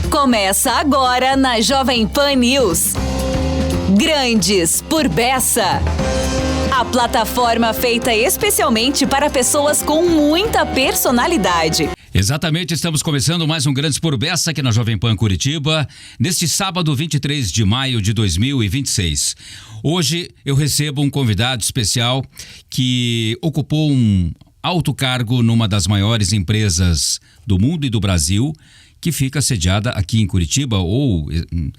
Começa agora na Jovem Pan News. Grandes por Bessa. A plataforma feita especialmente para pessoas com muita personalidade. Exatamente, estamos começando mais um Grandes por Bessa aqui na Jovem Pan Curitiba, neste sábado 23 de maio de 2026. Hoje eu recebo um convidado especial que ocupou um alto cargo numa das maiores empresas do mundo e do Brasil, que fica sediada aqui em Curitiba, ou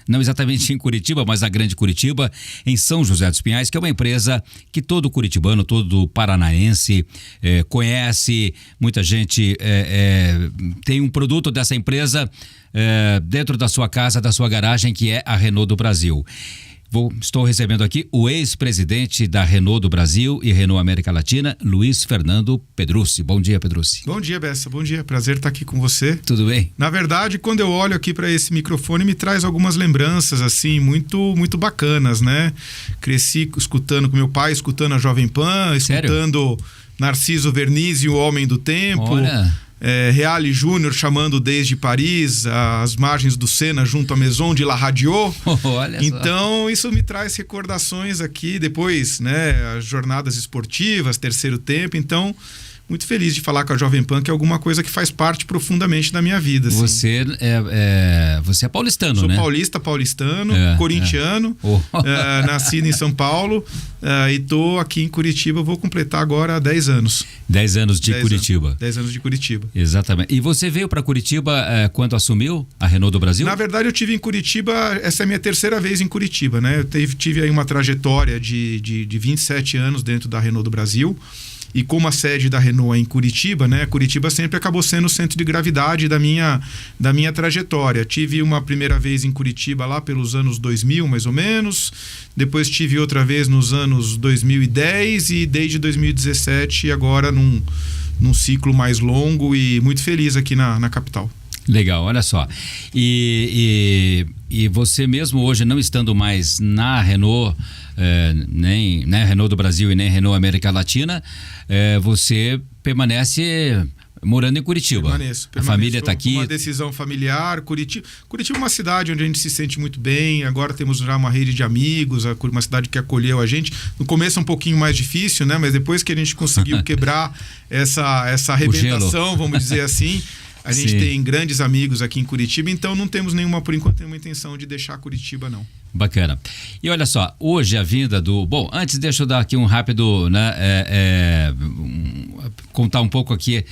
não exatamente em Curitiba, mas na Grande Curitiba, em São José dos Pinhais, que é uma empresa que todo curitibano, todo paranaense conhece. Muita gente tem um produto dessa empresa dentro da sua casa, da sua garagem, que é a Renault do Brasil. Estou recebendo aqui o ex-presidente da Renault do Brasil e Renault América Latina, Luiz Fernando Pedrucci. Bom dia, Pedrucci. Bom dia, Bessa. Bom dia. Prazer estar aqui com você. Tudo bem? Na verdade, quando eu olho aqui para esse microfone, me traz algumas lembranças, assim, muito bacanas, né? Cresci escutando com meu pai, escutando a Jovem Pan, escutando Narciso Vernizzi, o Homem do Tempo. Olha. Reale Júnior chamando desde Paris, as margens do Sena junto à Maison de la Radio. Olha então só. Isso me traz recordações aqui, depois, né, as jornadas esportivas, terceiro tempo. Então, muito feliz de falar com a Jovem Pan, que é alguma coisa que faz parte profundamente da minha vida. Assim. Você é paulistano, Sou né? paulistano, corintiano, nascido em São Paulo e tô aqui em Curitiba, vou completar agora 10 anos. 10 anos de Curitiba. 10 anos de Curitiba. Exatamente. E você veio para Curitiba quando assumiu a Renault do Brasil? Na verdade, eu tive em Curitiba, essa é a minha terceira vez em Curitiba, né? Eu tive aí uma trajetória de 27 anos dentro da Renault do Brasil. E como a sede da Renault é em Curitiba, né? Curitiba sempre acabou sendo o centro de gravidade da minha trajetória. Tive uma primeira vez em Curitiba lá pelos anos 2000, mais ou menos. Depois tive outra vez nos anos 2010 e desde 2017 agora num ciclo mais longo e muito feliz aqui na capital. Legal, olha só. E você mesmo hoje não estando mais na Renault, nem Renault do Brasil e nem Renault América Latina, você permanece morando em Curitiba. Permaneço. A família está aqui. Uma decisão familiar. Curitiba é uma cidade onde a gente se sente muito bem. Agora temos já uma rede de amigos, uma cidade que acolheu a gente. No começo é um pouquinho mais difícil, né? Mas depois que a gente conseguiu quebrar essa arrebentação, vamos dizer assim, a gente tem grandes amigos aqui em Curitiba, então não temos por enquanto, nenhuma intenção de deixar Curitiba, não. Bacana. E olha só, hoje a vinda do... Bom, antes deixa eu dar aqui um rápido, né, contar um pouco aqui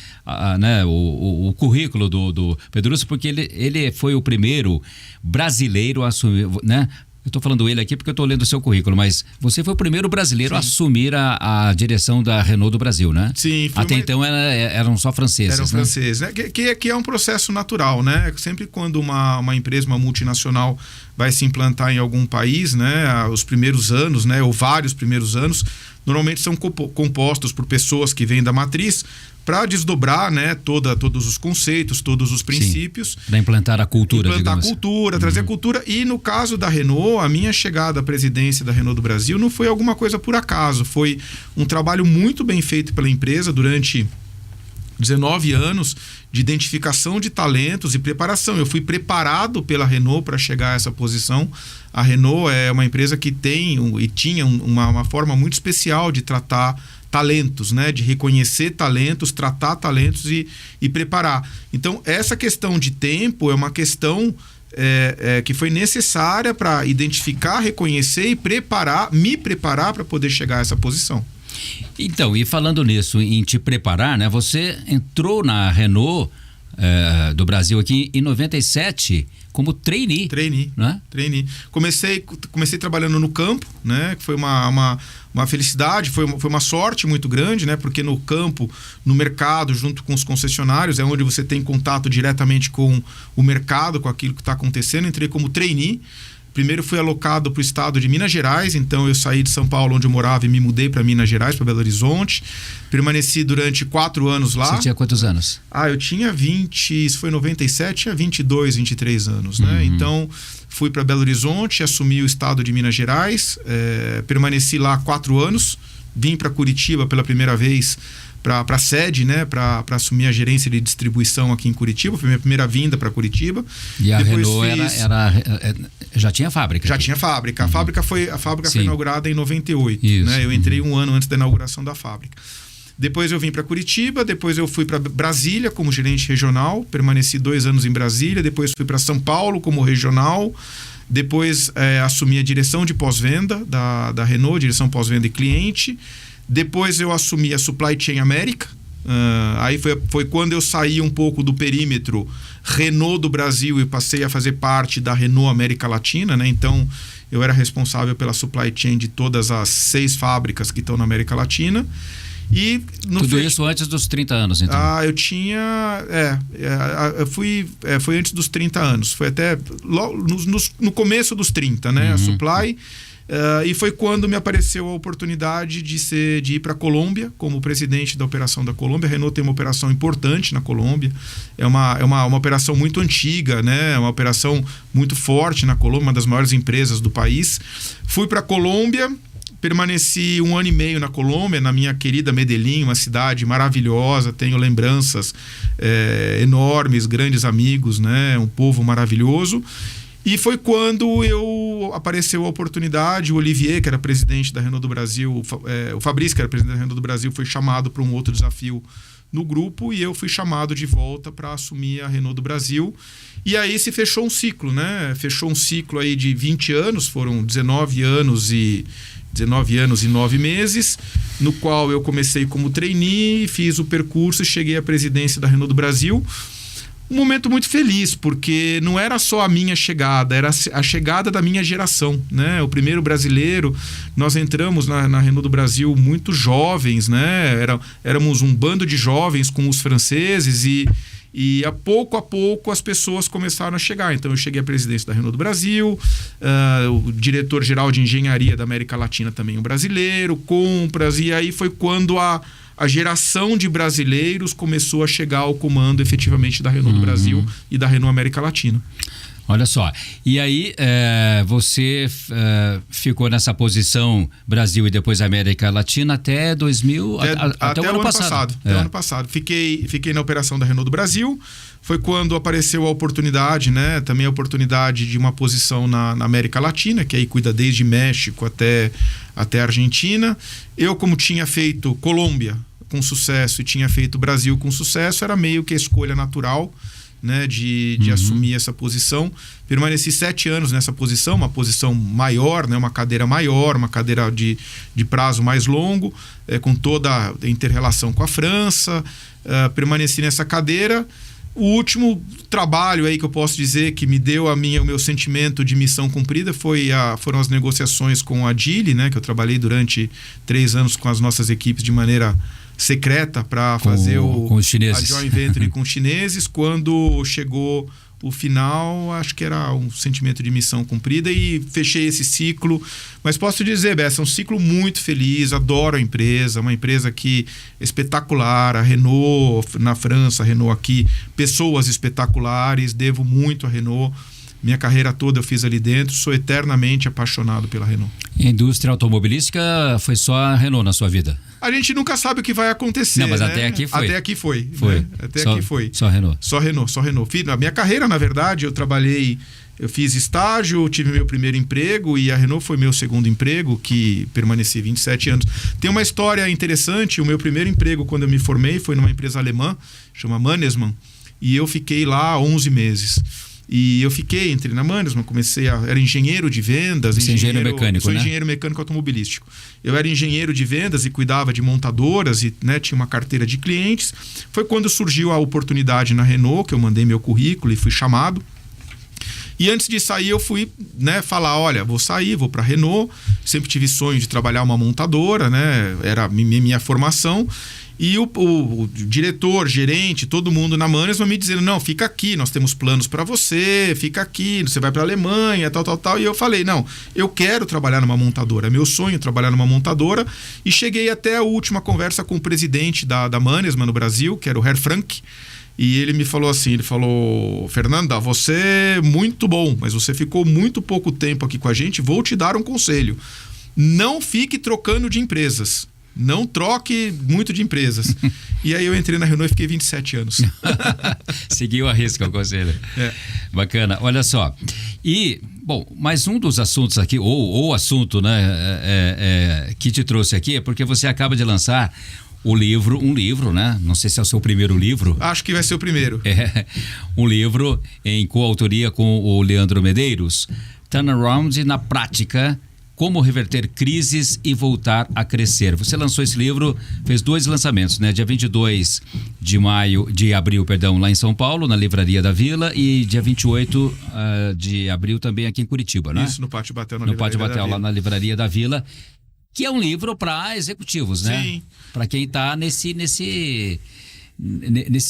o currículo do Pedrucci, porque ele foi o primeiro brasileiro a assumir, né? Eu estou falando ele aqui porque eu estou lendo o seu currículo, mas você foi o primeiro brasileiro a assumir a direção da Renault do Brasil, né? Sim. Até então eram só franceses, Eram franceses, né? Que é um processo natural, né? Sempre quando uma empresa, uma multinacional vai se implantar em algum país, né? Os primeiros anos, né? Ou vários primeiros anos, normalmente são compostos por pessoas que vêm da matriz para desdobrar, né, todos os conceitos, todos os princípios. Para implantar a cultura, trazer a cultura. E no caso da Renault, a minha chegada à presidência da Renault do Brasil não foi alguma coisa por acaso. Foi um trabalho muito bem feito pela empresa durante 19 anos de identificação de talentos e preparação. Eu fui preparado pela Renault para chegar a essa posição. A Renault é uma empresa que tem e tinha uma forma muito especial de tratar talentos, né? De reconhecer talentos, tratar talentos e preparar. Então, essa questão de tempo é uma questão que foi necessária para identificar, reconhecer e me preparar para poder chegar a essa posição. Então, e falando nisso, em te preparar, né? Você entrou na Renault do Brasil aqui em 97 como trainee. Né? Trainee. Comecei trabalhando no campo, né? Que foi uma felicidade, foi uma sorte muito grande, né? Porque no campo, no mercado, junto com os concessionários, é onde você tem contato diretamente com o mercado, com aquilo que está acontecendo. Entrei como trainee. Primeiro fui alocado para o estado de Minas Gerais, então eu saí de São Paulo, onde eu morava, e me mudei para Minas Gerais, para Belo Horizonte. Permaneci durante 4 anos lá. Você tinha quantos anos? Eu tinha 20, isso foi em 97, tinha 22, 23 anos, né? Então, fui para Belo Horizonte, assumi o estado de Minas Gerais, permaneci lá 4 anos, vim para Curitiba pela primeira vez para a sede, né, para assumir a gerência de distribuição aqui em Curitiba. Foi minha primeira vinda para Curitiba. E a Renault já tinha fábrica? Já aqui. tinha fábrica. A fábrica foi inaugurada em 98. Isso. Né? Eu entrei um ano antes da inauguração da fábrica. Depois eu vim para Curitiba, depois eu fui para Brasília como gerente regional, permaneci 2 anos em Brasília, depois fui para São Paulo como regional, depois assumi a direção de pós-venda da Renault, direção pós-venda e cliente. Depois eu assumi a Supply Chain América. Aí foi quando eu saí um pouco do perímetro Renault do Brasil e passei a fazer parte da Renault América Latina, né? Então eu era responsável pela supply chain de todas as 6 fábricas que estão na América Latina. E tudo isso antes dos 30 anos, então? Eu tinha... foi antes dos 30 anos. Foi até no começo dos 30, né? A supply... e foi quando me apareceu a oportunidade de ir para a Colômbia como presidente da operação da Colômbia. A Renault tem uma operação importante na Colômbia, é uma operação muito antiga, né? É uma operação muito forte na Colômbia, uma das maiores empresas do país. Fui para a Colômbia, permaneci 1 ano e meio na Colômbia, na minha querida Medellín, uma cidade maravilhosa, tenho lembranças enormes, grandes amigos, né? Um povo maravilhoso. E foi quando apareceu a oportunidade, o Olivier, que era presidente da Renault do Brasil, o Fabrício, que era presidente da Renault do Brasil, foi chamado para um outro desafio no grupo e eu fui chamado de volta para assumir a Renault do Brasil. E aí se fechou um ciclo, né? Fechou um ciclo aí de 20 anos, foram 19 anos e 9 meses, no qual eu comecei como trainee, fiz o percurso e cheguei à presidência da Renault do Brasil. Um momento muito feliz, porque não era só a minha chegada, era a chegada da minha geração, né? O primeiro brasileiro, nós entramos na Renault do Brasil muito jovens, né? Éramos um bando de jovens com os franceses e a pouco as pessoas começaram a chegar. Então eu cheguei à presidência da Renault do Brasil, o diretor-geral de engenharia da América Latina também um brasileiro, compras, e aí foi quando a geração de brasileiros começou a chegar ao comando efetivamente da Renault do Brasil e da Renault América Latina. Olha só, e aí você ficou nessa posição Brasil e depois América Latina até 2000, até o ano passado. Até o ano passado. Fiquei na operação da Renault do Brasil, foi quando apareceu a oportunidade, né? Também a oportunidade de uma posição na América Latina, que aí cuida desde México até a Argentina. Eu, como tinha feito Colômbia com sucesso e tinha feito Brasil com sucesso, era meio que a escolha natural, né, de assumir essa posição. Permaneci 7 anos nessa posição, uma posição maior, né, uma cadeira maior, uma cadeira de prazo mais longo, com toda a inter-relação com a França. Permaneci nessa cadeira. O último trabalho aí que eu posso dizer que me deu o meu sentimento de missão cumprida foram as negociações com a Geely, né, que eu trabalhei durante 3 anos com as nossas equipes de maneira secreta para fazer a joint venture com os chineses. Quando chegou o final, acho que era um sentimento de missão cumprida e fechei esse ciclo. Mas posso dizer, Bessa, é um ciclo muito feliz, adoro a empresa, uma empresa que é espetacular, a Renault na França, a Renault aqui, pessoas espetaculares, devo muito à Renault. Minha carreira toda eu fiz ali dentro, sou eternamente apaixonado pela Renault. Indústria automobilística foi só a Renault na sua vida? A gente nunca sabe o que vai acontecer. Não, mas né? até aqui foi. Até aqui foi. Foi. Né? Aqui foi. Só Renault. Só Renault. A minha carreira, na verdade, eu fiz estágio, tive meu primeiro emprego e a Renault foi meu segundo emprego, que permaneci 27 anos. Tem uma história interessante, o meu primeiro emprego quando eu me formei foi numa empresa alemã, chama Mannesmann, e eu fiquei lá 11 meses. E eu entrei na Mannesmann, era engenheiro de vendas. Engenheiro mecânico, sou né? engenheiro mecânico automobilístico. Eu era engenheiro de vendas e cuidava de montadoras e, né, tinha uma carteira de clientes. Foi quando surgiu a oportunidade na Renault, que eu mandei meu currículo e fui chamado. E antes de sair eu fui, né, falar, olha, vou sair, vou para a Renault. Sempre tive sonho de trabalhar uma montadora, né? Era minha formação. E o diretor, gerente, todo mundo na Mannesmann me dizendo, não, fica aqui, nós temos planos para você, fica aqui, você vai para a Alemanha, tal. E eu falei, não, eu quero trabalhar numa montadora, é meu sonho trabalhar numa montadora. E cheguei até a última conversa com o presidente da Mannesmann no Brasil, que era o Herr Frank. E ele me falou assim, Fernanda, você é muito bom, mas você ficou muito pouco tempo aqui com a gente, vou te dar um conselho. Não fique trocando de empresas. não troque muito de empresas. E aí eu entrei na Renault e fiquei 27 anos. Seguiu a risca o conselho. Bacana, olha só. E, bom, mais um dos assuntos aqui, ou assunto, né, que te trouxe aqui, é porque você acaba de lançar um livro, né? Não sei se é o seu primeiro livro. Acho que vai ser o primeiro. Um livro em coautoria com o Leandro Medeiros, Turnaround na Prática, como reverter crises e voltar a crescer. Você lançou esse livro, fez 2 lançamentos, né? Dia 22 de abril, lá em São Paulo, na Livraria da Vila, e dia 28 de abril também aqui em Curitiba, né? Isso, no Pátio Batel, no Pátio Batel, lá na Livraria da Vila, que é um livro para executivos, né? Sim. Para quem está nesse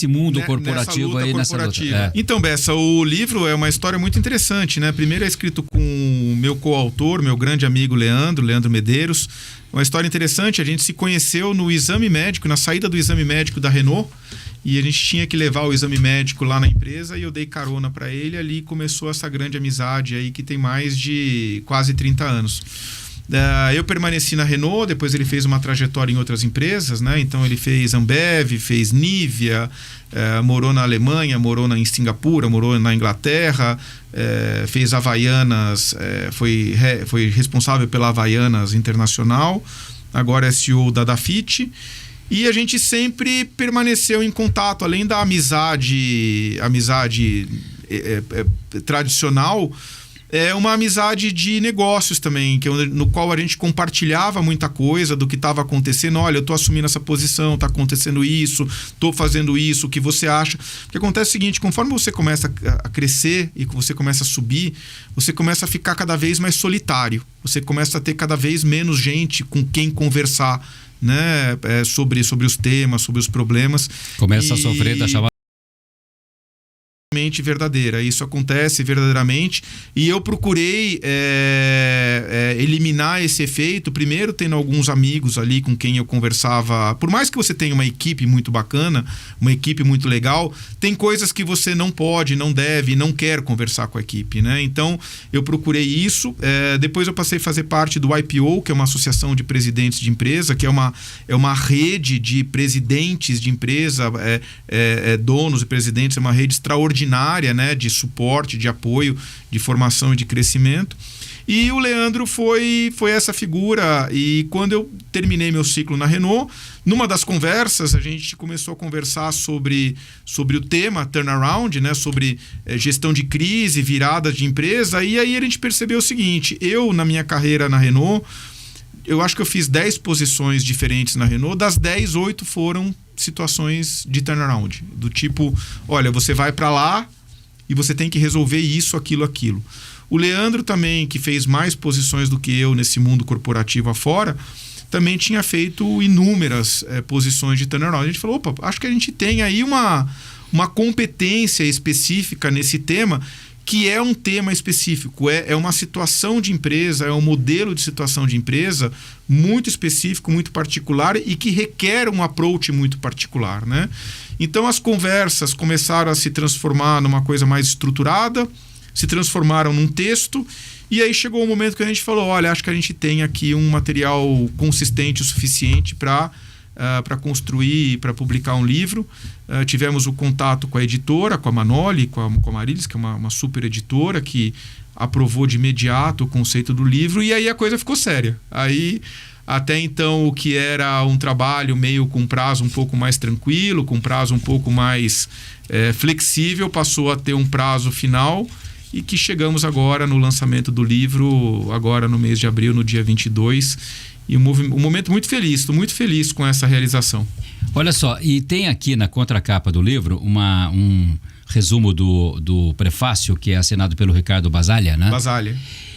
mundo corporativo aí, nessa luta. Então, Bessa, o livro é uma história muito interessante, né? Primeiro é escrito com o meu coautor, meu grande amigo Leandro Medeiros. Uma história interessante, a gente se conheceu no exame médico, na saída do exame médico da Renault, e a gente tinha que levar o exame médico lá na empresa e eu dei carona para ele, ali começou essa grande amizade aí que tem mais de quase 30 anos. Eu permaneci na Renault, depois ele fez uma trajetória em outras empresas, né? Então ele fez Ambev, fez Nivea, morou na Alemanha, morou em Singapura, morou na Inglaterra, fez Havaianas, foi responsável pela Havaianas Internacional, agora é CEO da Dafit. E a gente sempre permaneceu em contato, além da amizade tradicional. É uma amizade de negócios também, no qual a gente compartilhava muita coisa do que estava acontecendo. Olha, eu estou assumindo essa posição, está acontecendo isso, estou fazendo isso, o que você acha? Porque acontece o seguinte, conforme você começa a crescer e você começa a subir, você começa a ficar cada vez mais solitário. Você começa a ter cada vez menos gente com quem conversar, né? Sobre os temas, sobre os problemas. Começa a sofrer da chamada verdadeira. Isso acontece verdadeiramente e eu procurei eliminar esse efeito, primeiro tendo alguns amigos ali com quem eu conversava. Por mais que você tenha uma equipe muito bacana, uma equipe muito legal, tem coisas que você não pode, não deve, não quer conversar com a equipe, né? Então eu procurei isso. Depois eu passei a fazer parte do IPO, que é uma associação de presidentes de empresa, que é uma rede de presidentes de empresa, donos e presidentes, é uma rede extraordinária, né, de suporte, de apoio, de formação e de crescimento. E o Leandro foi essa figura. E quando eu terminei meu ciclo na Renault, numa das conversas, a gente começou a conversar sobre o tema turnaround, né, sobre gestão de crise, viradas de empresa. E aí a gente percebeu o seguinte: eu, na minha carreira na Renault, eu acho que eu fiz 10 posições diferentes na Renault. Das 10, 8 foram situações de turnaround, do tipo, olha, você vai para lá e você tem que resolver isso, aquilo. O Leandro também, que fez mais posições do que eu nesse mundo corporativo afora, também tinha feito inúmeras posições de turnaround. A gente falou, opa, acho que a gente tem aí uma competência específica nesse tema, que é um tema específico, é uma situação de empresa, é um modelo de situação de empresa muito específico, muito particular e que requer um approach muito particular, né? Então as conversas começaram a se transformar numa coisa mais estruturada, se transformaram num texto e aí chegou o momento que a gente falou, olha, acho que a gente tem aqui um material consistente o suficiente para construir, para publicar um livro. Tivemos o contato com a editora, com a Manoli, com a Marilis, que é uma super editora, que aprovou de imediato o conceito do livro, e aí a coisa ficou séria. Aí, até então, o que era um trabalho meio com prazo um pouco mais tranquilo, com prazo um pouco mais flexível, passou a ter um prazo final, e que chegamos agora no lançamento do livro, agora no mês de abril, no dia 22, e um momento muito feliz, estou muito feliz com essa realização. Olha só, e tem aqui na contracapa do livro um resumo do prefácio, que é assinado pelo Ricardo Basalha, né? Basalha.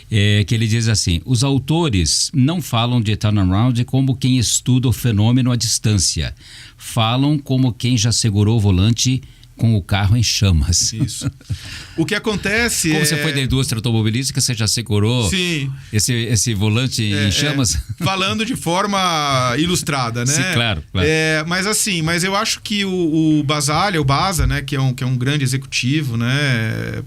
Que ele diz assim: os autores não falam de turnaround como quem estuda o fenômeno à distância. Falam como quem já segurou o volante com o carro em chamas. Isso. O que acontece Como você foi da indústria automobilística, você já segurou Sim. esse volante em chamas? Falando de forma ilustrada, né? Sim, claro. Mas eu acho que o Basa, né, que é um grande executivo, né,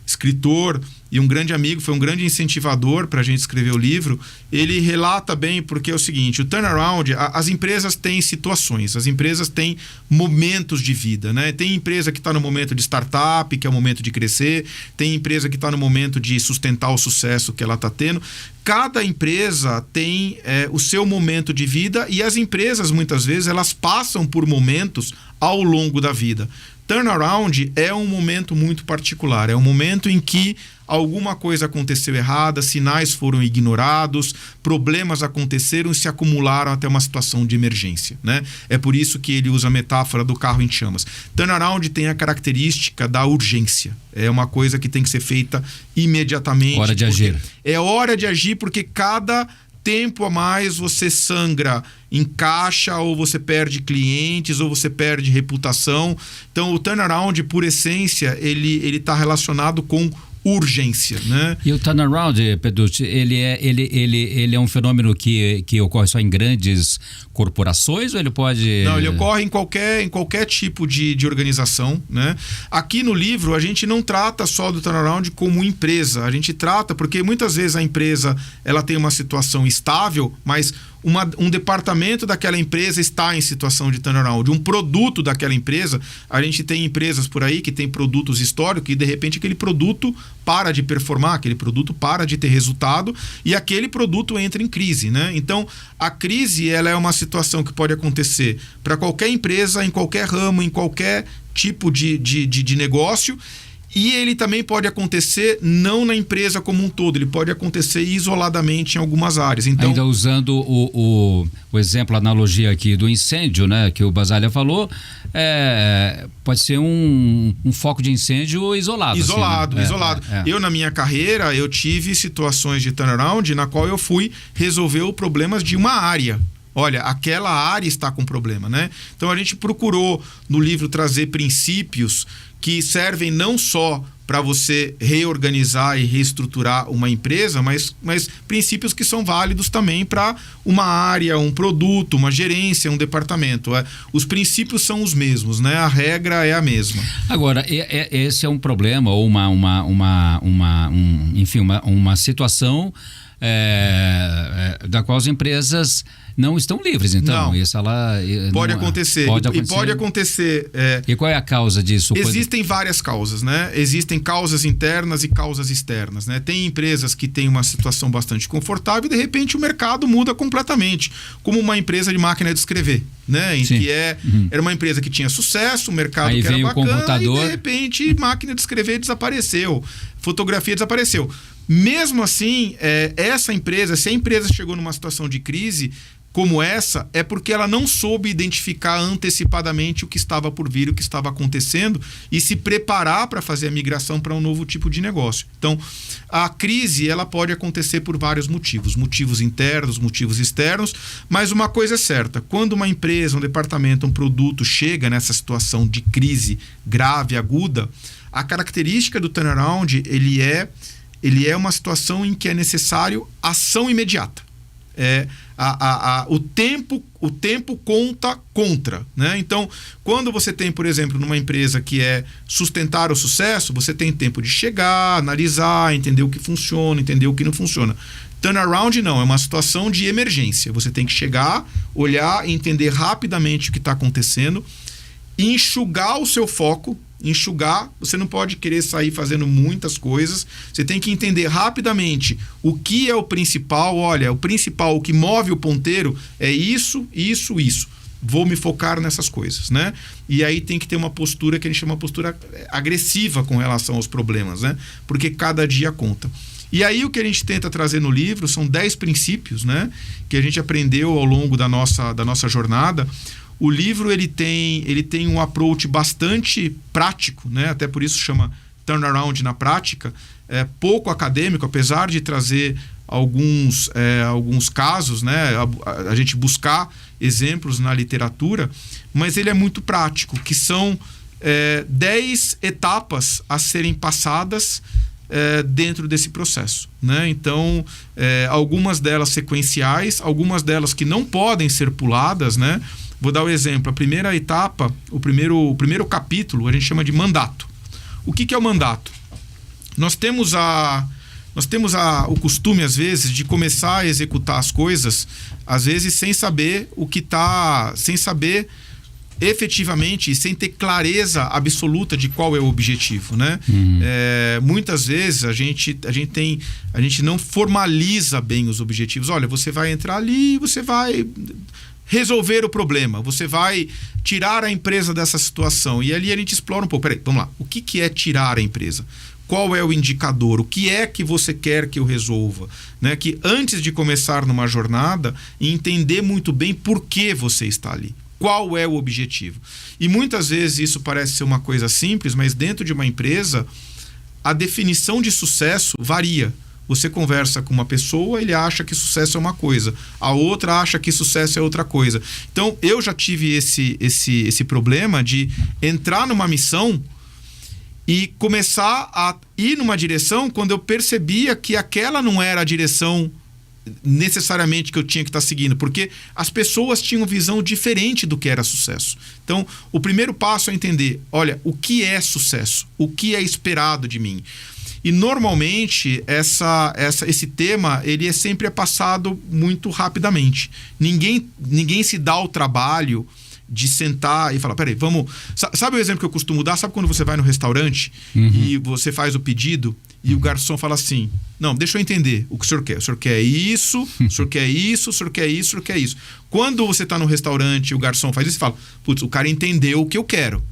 escritor e um grande amigo, foi um grande incentivador para a gente escrever o livro. Ele relata bem, porque é o seguinte: o turnaround, as empresas têm situações, as empresas têm momentos de vida, né? Tem empresa que está no momento de startup, que é o momento de crescer, tem empresa que está no momento de sustentar o sucesso que ela está tendo. Cada empresa tem o seu momento de vida, e as empresas, muitas vezes, elas passam por momentos ao longo da vida. Turnaround é um momento muito particular, é um momento em que alguma coisa aconteceu errada, sinais foram ignorados, problemas aconteceram e se acumularam até uma situação de emergência, né? É por isso que ele usa a metáfora do carro em chamas. Turnaround tem a característica da urgência, é uma coisa que tem que ser feita imediatamente. Hora de agir. É hora de agir, porque cada tempo a mais você sangra em caixa, ou você perde clientes, ou você perde reputação. Então o turnaround, por essência, ele está relacionado com urgência, né? E o turnaround, Peducci, ele é um fenômeno que ocorre só em grandes corporações, ou ele pode... Não, ele ocorre em qualquer tipo de organização, né? Aqui no livro a gente não trata só do turnaround como empresa, a gente trata porque muitas vezes a empresa ela tem uma situação estável, mas um departamento daquela empresa está em situação de turnaround. Um produto daquela empresa, a gente tem empresas por aí que tem produtos históricos e de repente aquele produto para de performar, aquele produto para de ter resultado e aquele produto entra em crise, né? Então, a crise ela é uma situação que pode acontecer para qualquer empresa, em qualquer ramo, em qualquer tipo de negócio. E ele também pode acontecer não na empresa como um todo, ele pode acontecer isoladamente em algumas áreas. Então, ainda usando o exemplo, a analogia aqui do incêndio, né, que o Basaglia falou, pode ser um foco de incêndio isolado. Isolado. Assim, né? Eu, na minha carreira, eu tive situações de turnaround na qual eu fui resolver os problemas de uma área. Olha, aquela área está com problema, né? Então a gente procurou no livro trazer princípios que servem não só para você reorganizar e reestruturar uma empresa, mas princípios que são válidos também para uma área, um produto, uma gerência, um departamento. Os princípios são os mesmos, né? A regra é a mesma. Agora, esse é um problema ou uma situação da qual as empresas não estão livres, então. Não. Isso pode acontecer. E pode acontecer. E qual é a causa disso? Existem várias causas, né? Existem causas internas e causas externas, né? Tem empresas que têm uma situação bastante confortável e de repente o mercado muda completamente, como uma empresa de máquina de escrever, né? Em que era uma empresa que tinha sucesso, o mercado aí que era veio bacana, o computador, e de repente máquina de escrever desapareceu, fotografia desapareceu. Mesmo assim, essa empresa, se a empresa chegou numa situação de crise como essa, é porque ela não soube identificar antecipadamente o que estava por vir, o que estava acontecendo e se preparar para fazer a migração para um novo tipo de negócio. Então, a crise ela pode acontecer por vários motivos internos, motivos externos, mas uma coisa é certa: quando uma empresa, um departamento, um produto chega nessa situação de crise grave, aguda, a característica do turnaround ele é uma situação em que é necessário ação imediata. O tempo conta contra, né? Então, quando você tem, por exemplo, numa empresa que é sustentar o sucesso, você tem tempo de chegar, analisar, entender o que funciona, entender o que não funciona. Turnaround não, é uma situação de emergência. Você tem que chegar, olhar, entender rapidamente o que está acontecendo, enxugar o seu foco. Você não pode querer sair fazendo muitas coisas, você tem que entender rapidamente o que é o principal. Olha, o que move o ponteiro é isso, vou me focar nessas coisas, né? E aí tem que ter uma postura que a gente chama de postura agressiva com relação aos problemas, né? Porque cada dia conta. E aí o que a gente tenta trazer no livro são 10 princípios, né? Que a gente aprendeu ao longo da nossa jornada. O livro ele tem um approach bastante prático, né? Até por isso chama Turnaround na Prática. É pouco acadêmico, apesar de trazer alguns casos, né? A gente buscar exemplos na literatura, mas ele é muito prático, que são 10 etapas a serem passadas dentro desse processo, né? Então, algumas delas sequenciais, algumas delas que não podem ser puladas, né? Vou dar o exemplo. A primeira etapa, o primeiro capítulo, a gente chama de mandato. O que é o mandato? Nós temos o costume, às vezes, de começar a executar as coisas, às vezes sem saber sem saber efetivamente e sem ter clareza absoluta de qual é o objetivo, né? Muitas vezes a gente não formaliza bem os objetivos. Olha, você vai entrar ali e você vai resolver o problema, você vai tirar a empresa dessa situação. E ali a gente explora um pouco. Peraí, vamos lá. O que é tirar a empresa? Qual é o indicador? O que é que você quer que eu resolva? Né? Que antes de começar numa jornada, entender muito bem por que você está ali. Qual é o objetivo? E muitas vezes isso parece ser uma coisa simples, mas dentro de uma empresa, a definição de sucesso varia. Você conversa com uma pessoa, ele acha que sucesso é uma coisa, a outra acha que sucesso é outra coisa. Então, eu já tive esse problema de entrar numa missão e começar a ir numa direção quando eu percebia que aquela não era a direção necessariamente que eu tinha que estar seguindo, porque as pessoas tinham visão diferente do que era sucesso. Então, o primeiro passo é entender, olha, o que é sucesso? O que é esperado de mim? E normalmente esse tema ele sempre passado muito rapidamente. Ninguém se dá o trabalho de sentar e falar, peraí, vamos... Sabe o exemplo que eu costumo dar? Sabe quando você vai no restaurante e você faz o pedido e o garçom fala assim, não, deixa eu entender o que o senhor quer. O senhor quer isso, o senhor quer isso, o senhor quer isso, o senhor quer isso. Quando você está no restaurante e o garçom faz isso, você fala, putz, o cara entendeu o que eu quero.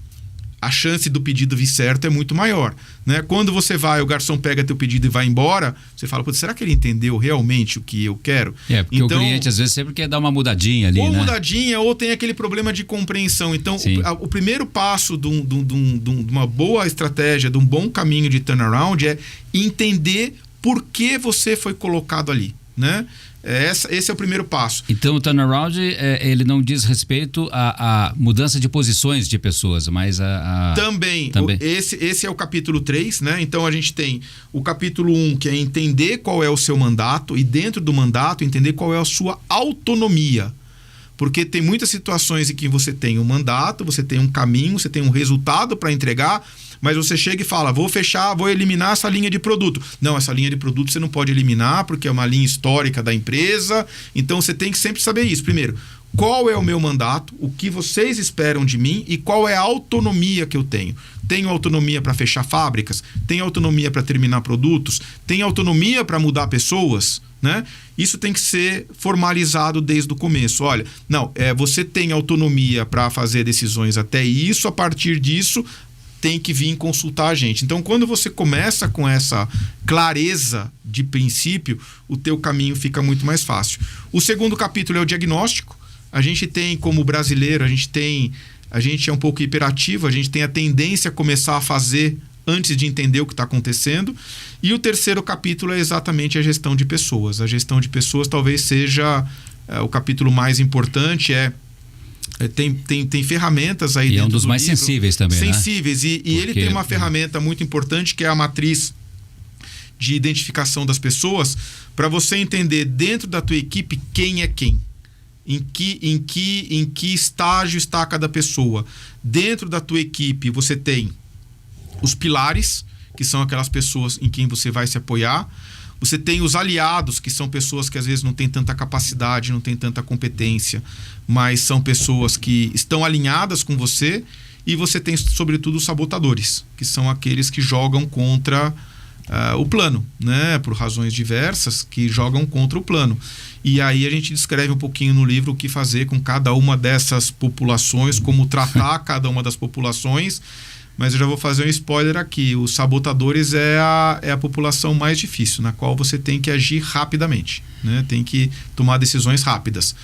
A chance do pedido vir certo é muito maior, né? Quando você vai, o garçom pega teu pedido e vai embora, você fala, putz, será que ele entendeu realmente o que eu quero? Porque então, o cliente às vezes sempre quer dar uma mudadinha ali, ou né? mudadinha, ou tem aquele problema de compreensão. Então, o primeiro passo de uma boa estratégia, de um bom caminho de turnaround é entender por que você foi colocado ali, né? Esse é o primeiro passo. Então o turnaround ele não diz respeito à mudança de posições de pessoas, mas Também. Esse é o capítulo 3, né? Então a gente tem o capítulo 1, que é entender qual é o seu mandato, e dentro do mandato entender qual é a sua autonomia. Porque tem muitas situações em que você tem um mandato, você tem um caminho, você tem um resultado para entregar, mas você chega e fala, vou eliminar essa linha de produto. Não, essa linha de produto você não pode eliminar porque é uma linha histórica da empresa. Então você tem que sempre saber isso. Primeiro, qual é o meu mandato, o que vocês esperam de mim e qual é a autonomia que eu tenho. Tenho autonomia para fechar fábricas? Tenho autonomia para terminar produtos? Tenho autonomia para mudar pessoas? Né? Isso tem que ser formalizado desde o começo. Olha, não, você tem autonomia para fazer decisões até isso, a partir disso tem que vir consultar a gente. Então, quando você começa com essa clareza de princípio, o teu caminho fica muito mais fácil. O segundo capítulo é o diagnóstico. A gente tem, como brasileiro, a gente é um pouco hiperativo, a gente tem a tendência a começar a fazer antes de entender o que está acontecendo. E o terceiro capítulo é exatamente a gestão de pessoas. A gestão de pessoas talvez seja o capítulo mais importante, tem ferramentas aí dentro do livro. E é um dos mais sensíveis também, sensíveis, né? E ele tem uma ferramenta muito importante que é a matriz de identificação das pessoas, para você entender dentro da tua equipe quem é quem. Em que estágio está cada pessoa. Dentro da tua equipe você tem os pilares, que são aquelas pessoas em quem você vai se apoiar. Você tem os aliados, que são pessoas que às vezes não têm tanta capacidade, não têm tanta competência, mas são pessoas que estão alinhadas com você. E você tem, sobretudo, os sabotadores, que são aqueles que jogam contra o plano, né? Por razões diversas, que jogam contra o plano. E aí a gente descreve um pouquinho no livro o que fazer com cada uma dessas populações, como tratar cada uma das populações. Mas eu já vou fazer um spoiler aqui. Os sabotadores é a população mais difícil, na qual você tem que agir rapidamente, né? Tem que tomar decisões rápidas.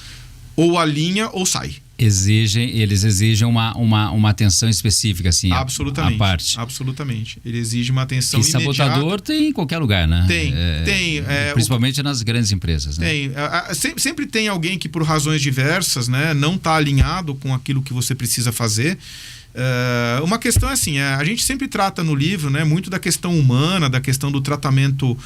Ou alinha ou sai. Eles exigem uma atenção específica, assim, absolutamente, a parte. Absolutamente. Ele exige uma atenção imediata. E sabotador tem em qualquer lugar, né? Tem. Principalmente nas grandes empresas, né? Tem. Sempre tem alguém que, por razões diversas, né, não está alinhado com aquilo que você precisa fazer. Uma questão é assim, a gente sempre trata no livro, né, muito da questão humana, da questão do tratamento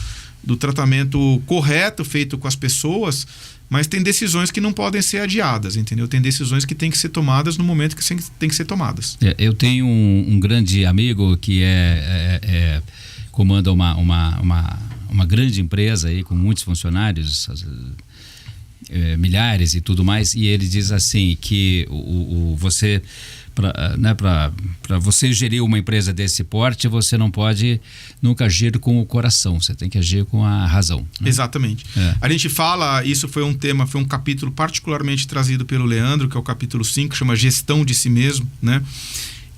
correto feito com as pessoas, mas tem decisões que não podem ser adiadas, entendeu? Tem decisões que têm que ser tomadas no momento que têm que ser tomadas. Eu tenho um grande amigo que comanda uma grande empresa aí com muitos funcionários, milhares e tudo mais, e ele diz assim que você para você gerir uma empresa desse porte, você não pode nunca agir com o coração, você tem que agir com a razão, né? Exatamente. A gente fala, isso foi um capítulo particularmente trazido pelo Leandro, que é o capítulo 5, chama Gestão de Si Mesmo, né?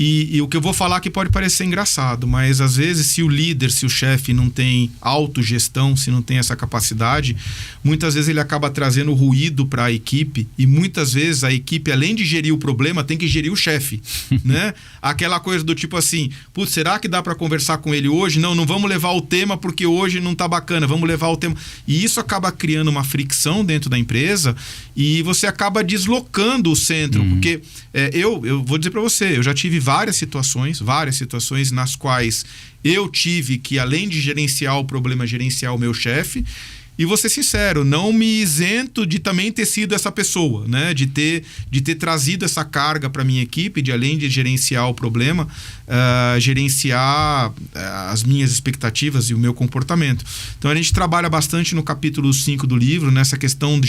E o que eu vou falar aqui pode parecer engraçado, mas às vezes se o chefe não tem autogestão, se não tem essa capacidade, muitas vezes ele acaba trazendo ruído para a equipe, e muitas vezes a equipe, além de gerir o problema, tem que gerir o chefe, né? Aquela coisa do tipo assim, putz, será que dá para conversar com ele hoje? Não vamos levar o tema porque hoje não tá bacana, vamos levar o tema. E isso acaba criando uma fricção dentro da empresa e você acaba deslocando o centro, porque eu vou dizer para você, eu já tive várias situações nas quais eu tive que, além de gerenciar o problema, gerenciar o meu chefe. E vou ser sincero, não me isento de também ter sido essa pessoa, né? De ter trazido essa carga para minha equipe, de além de gerenciar o problema, gerenciar as minhas expectativas e o meu comportamento. Então a gente trabalha bastante no capítulo 5 do livro, nessa questão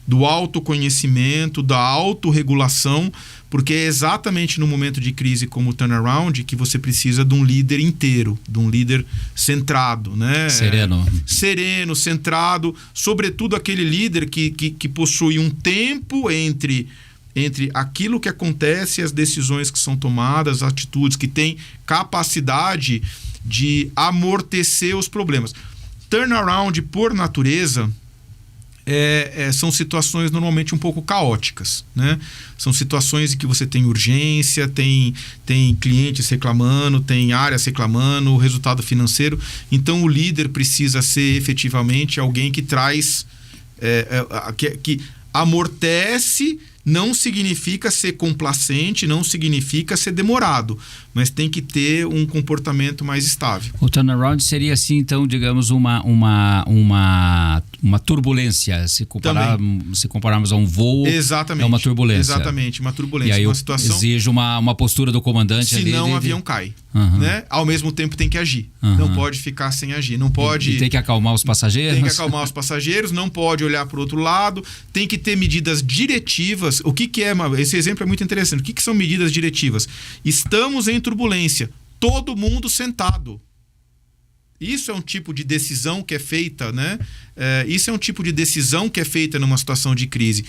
do autoconhecimento, da autorregulação, porque é exatamente no momento de crise como o turnaround que você precisa de um líder inteiro, de um líder centrado, né? Sereno, centrado, sobretudo aquele líder que possui um tempo entre aquilo que acontece e as decisões que são tomadas, as atitudes, que tem capacidade de amortecer os problemas. Turnaround, por natureza, são situações normalmente um pouco caóticas, né? São situações em que você tem urgência, tem clientes reclamando, tem áreas reclamando, o resultado financeiro. Então o líder precisa ser efetivamente alguém que traz, que amortece. Não significa ser complacente, não significa ser demorado, mas tem que ter um comportamento mais estável. O turnaround seria assim, então, digamos, uma turbulência. Se compararmos a um voo, exatamente, é uma turbulência. Exatamente, uma turbulência. E aí uma situação, exige uma postura do comandante ali. Senão o avião cai. Né? Ao mesmo tempo tem que agir. Não pode ficar sem agir. Não pode. E tem que acalmar os passageiros. Tem que acalmar os passageiros, não pode olhar para o outro lado, tem que ter medidas diretivas. O que é? Esse exemplo é muito interessante. O que são medidas diretivas? Estamos em turbulência, todo mundo sentado. Isso é um tipo de decisão que é feita, né? Isso é um tipo de decisão que é feita numa situação de crise.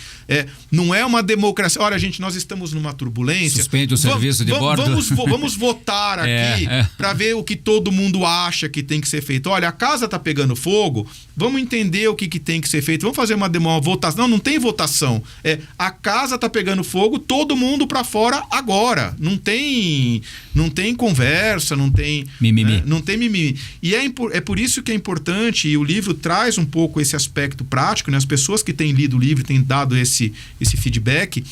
Não é uma democracia. Olha, gente, nós estamos numa turbulência. Suspende o serviço de bordo. Vamos votar aqui para ver o que todo mundo acha que tem que ser feito. Olha, a casa está pegando fogo, vamos entender o que tem que ser feito. Vamos fazer uma votação. Não tem votação. A casa está pegando fogo, todo mundo para fora agora. Não tem conversa, não tem mimimi. Não tem mimimi. E é por isso que é importante, e o livro traz um pouco esse aspecto prático, né? As pessoas que têm lido o livro têm dado esse feedback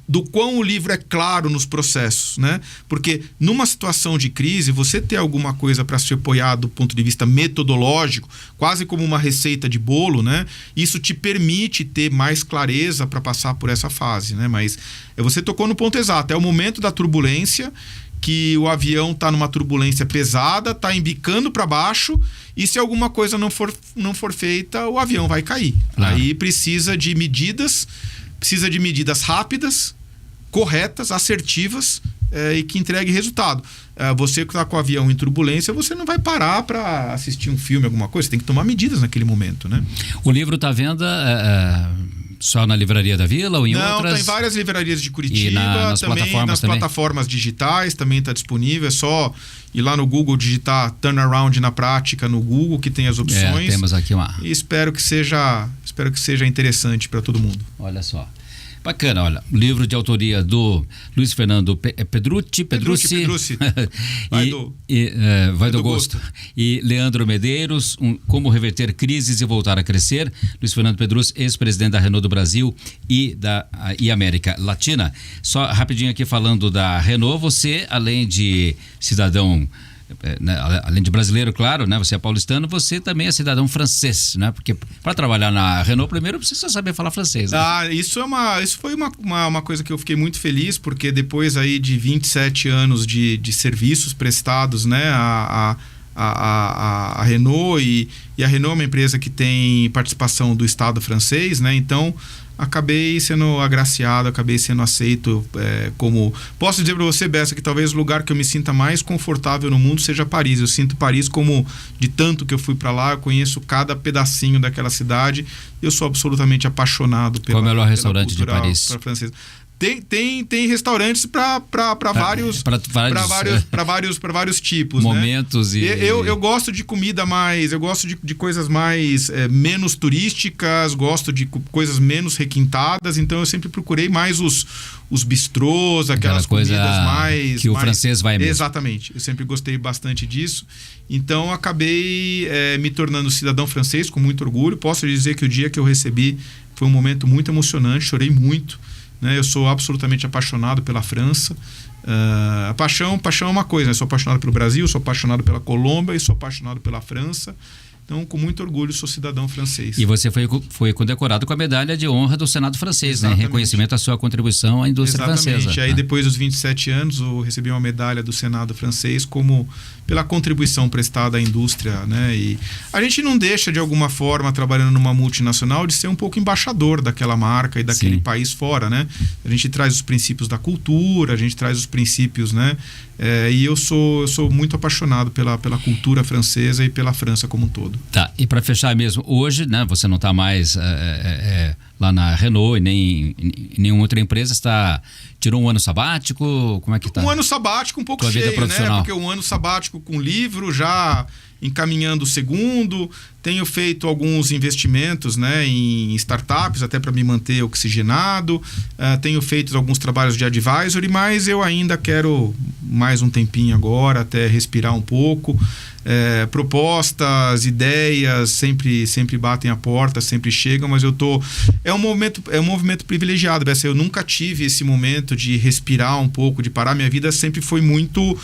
do quão o livro é claro nos processos, né? Porque numa situação de crise, você ter alguma coisa para se apoiar do ponto de vista metodológico, quase como uma receita de bolo, né? Isso te permite ter mais clareza para passar por essa fase, né? Mas você tocou no ponto exato, é o momento da turbulência, que o avião está numa turbulência pesada, está embicando para baixo, e se alguma coisa não for feita, o avião vai cair. Aí precisa de medidas rápidas, corretas, assertivas, e que entregue resultado. Você que está com o avião em turbulência, você não vai parar para assistir um filme, alguma coisa, você tem que tomar medidas naquele momento, né? O livro está à venda só na Livraria da Vila ou em outras? Não, está em várias livrarias de Curitiba, e nas plataformas digitais também está disponível, é só ir lá no Google, digitar Turnaround na Prática no Google, que tem as opções. Temos aqui e espero que seja interessante para todo mundo. Olha só. Bacana, olha, livro de autoria do Luiz Fernando Pedrucci. Vai do Gosto. E Leandro Medeiros, Como Reverter Crises e Voltar a Crescer. Luiz Fernando Pedrucci, ex-presidente da Renault do Brasil e América Latina. Só rapidinho aqui falando da Renault, você, além de cidadão, além de brasileiro, claro, né? Você é paulistano, você também é cidadão francês, né? Porque para trabalhar na Renault, primeiro precisa saber falar francês, né? Isso foi uma coisa que eu fiquei muito feliz, porque depois aí de 27 anos de serviços prestados, né? A Renault, e a Renault é uma empresa que tem participação do Estado francês, né? Então acabei sendo agraciado, acabei sendo aceito como... Posso dizer para você, Bessa, que talvez o lugar que eu me sinta mais confortável no mundo seja Paris. Eu sinto Paris como, de tanto que eu fui para lá, eu conheço cada pedacinho daquela cidade. Eu sou absolutamente apaixonado pela... Qual é o melhor restaurante de Paris? Tem restaurantes para vários tipos, momentos, né? Eu gosto de comida mais, eu gosto de coisas mais menos turísticas, gosto de coisas menos requintadas, então eu sempre procurei mais os bistrôs, aquelas comidas mais... que o francês vai mesmo. Exatamente, eu sempre gostei bastante disso, então acabei me tornando cidadão francês com muito orgulho. Posso dizer que o dia que eu recebi foi um momento muito emocionante, chorei muito. Eu sou absolutamente apaixonado pela França. A paixão é uma coisa, né? Sou apaixonado pelo Brasil, sou apaixonado pela Colômbia e sou apaixonado pela França. Então, com muito orgulho, sou cidadão francês. E você foi condecorado com a medalha de honra do Senado francês, né? Em reconhecimento à sua contribuição à indústria francesa. Aí, depois dos 27 anos, eu recebi uma medalha do Senado francês pela contribuição prestada à indústria, né? E a gente não deixa, de alguma forma, trabalhando numa multinacional, de ser um pouco embaixador daquela marca e daquele país fora, né? A gente traz os princípios da cultura, a gente traz os princípios, né? E eu sou muito apaixonado pela cultura francesa e pela França como um todo. Tá, e para fechar mesmo, hoje, né, você não está mais lá na Renault e nem em nenhuma outra empresa, tirou um ano sabático, como é que tá? Um ano sabático um pouco cheio, né? Porque um ano sabático com livro, já encaminhando o segundo, tenho feito alguns investimentos, né, em startups, até para me manter oxigenado, tenho feito alguns trabalhos de advisory, mas eu ainda quero mais um tempinho agora, até respirar um pouco. Propostas, ideias sempre batem a porta, sempre chegam, mas é um movimento privilegiado, Bessa. Eu nunca tive esse momento de respirar um pouco, de parar. Minha vida sempre foi muito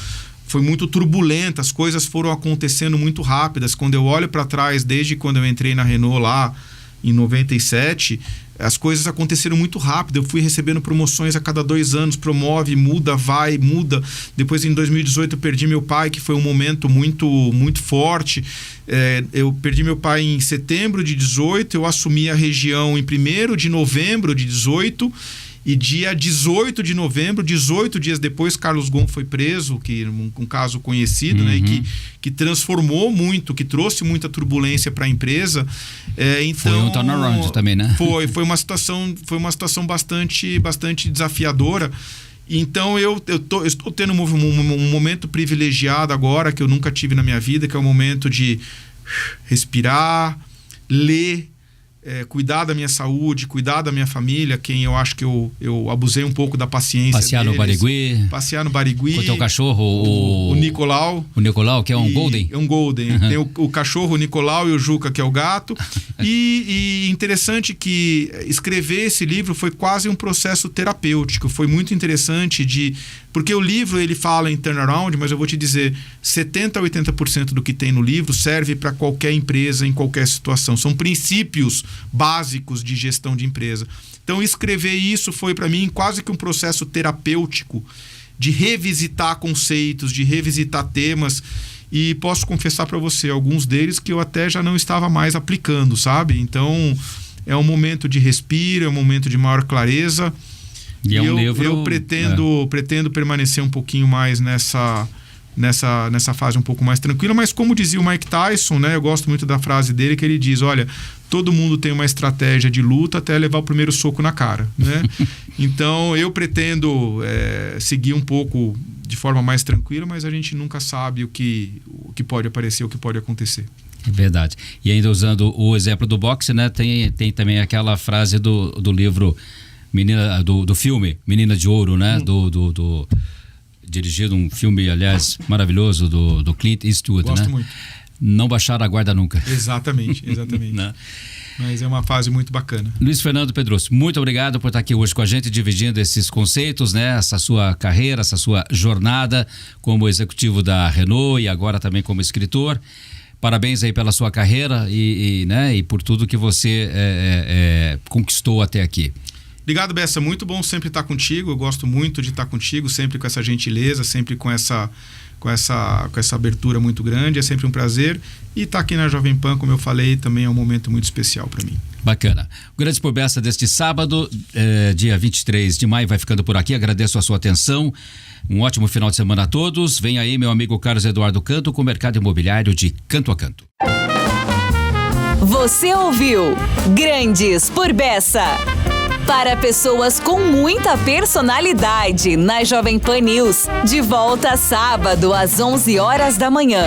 turbulenta, as coisas foram acontecendo muito rápidas. Quando eu olho para trás, desde quando eu entrei na Renault lá em 97, as coisas aconteceram muito rápido. Eu fui recebendo promoções a cada 2 anos, promove, muda, vai, muda. Depois, em 2018, eu perdi meu pai, que foi um momento muito, muito forte. Eu perdi meu pai em setembro de 18, eu assumi a região em 1º de novembro de 18, e dia 18 de novembro, 18 dias depois, Carlos Ghosn foi preso, um caso conhecido, né, e que transformou muito, que trouxe muita turbulência para a empresa. Então, foi um turnaround também, né? Foi uma situação bastante desafiadora. Então eu estou tendo um momento privilegiado agora, que eu nunca tive na minha vida, que é o momento de respirar, ler, cuidar da minha saúde, cuidar da minha família, quem eu acho que eu abusei um pouco da paciência passear deles. Passear no Barigui. Com o teu cachorro, o Nicolau. O Nicolau, que é um Golden? É um Golden. Tem o cachorro, o Nicolau, e o Juca, que é o gato. E interessante que escrever esse livro foi quase um processo terapêutico. Foi muito interessante porque o livro, ele fala em turnaround, mas eu vou te dizer, 70% a 80% do que tem no livro serve para qualquer empresa, em qualquer situação. São princípios básicos de gestão de empresa. Então, escrever isso foi para mim quase que um processo terapêutico de revisitar conceitos, de revisitar temas, e posso confessar para você, alguns deles que eu até já não estava mais aplicando, sabe? Então, é um momento de respiro, é um momento de maior clareza. E eu pretendo permanecer um pouquinho mais nessa fase um pouco mais tranquila, mas como dizia o Mike Tyson, né, eu gosto muito da frase dele, que ele diz, olha, todo mundo tem uma estratégia de luta até levar o primeiro soco na cara, né? Então eu pretendo seguir um pouco de forma mais tranquila, mas a gente nunca sabe o que pode aparecer, o que pode acontecer. É verdade. E ainda usando o exemplo do boxe, né, tem também aquela frase do livro menina do filme Menina de Ouro, né? Dirigido um filme, aliás, maravilhoso do Clint Eastwood, Gosto né? muito. Não baixar a guarda nunca. Exatamente. Né? Mas é uma fase muito bacana. Luiz Fernando Pedroso, muito obrigado por estar aqui hoje com a gente, dividindo esses conceitos, né? Essa sua carreira, essa sua jornada como executivo da Renault e agora também como escritor. Parabéns aí pela sua carreira e por tudo que você conquistou até aqui. Obrigado, Bessa. Muito bom sempre estar contigo. Eu gosto muito de estar contigo, sempre com essa gentileza, sempre com essa abertura muito grande. É sempre um prazer. E estar aqui na Jovem Pan, como eu falei, também é um momento muito especial para mim. Bacana. O Grandes por Bessa deste sábado, dia 23 de maio, vai ficando por aqui. Agradeço a sua atenção. Um ótimo final de semana a todos. Vem aí meu amigo Carlos Eduardo Canto com o mercado imobiliário de canto a canto. Você ouviu Grandes por Bessa. Para pessoas com muita personalidade, na Jovem Pan News. De volta sábado às 11 horas da manhã.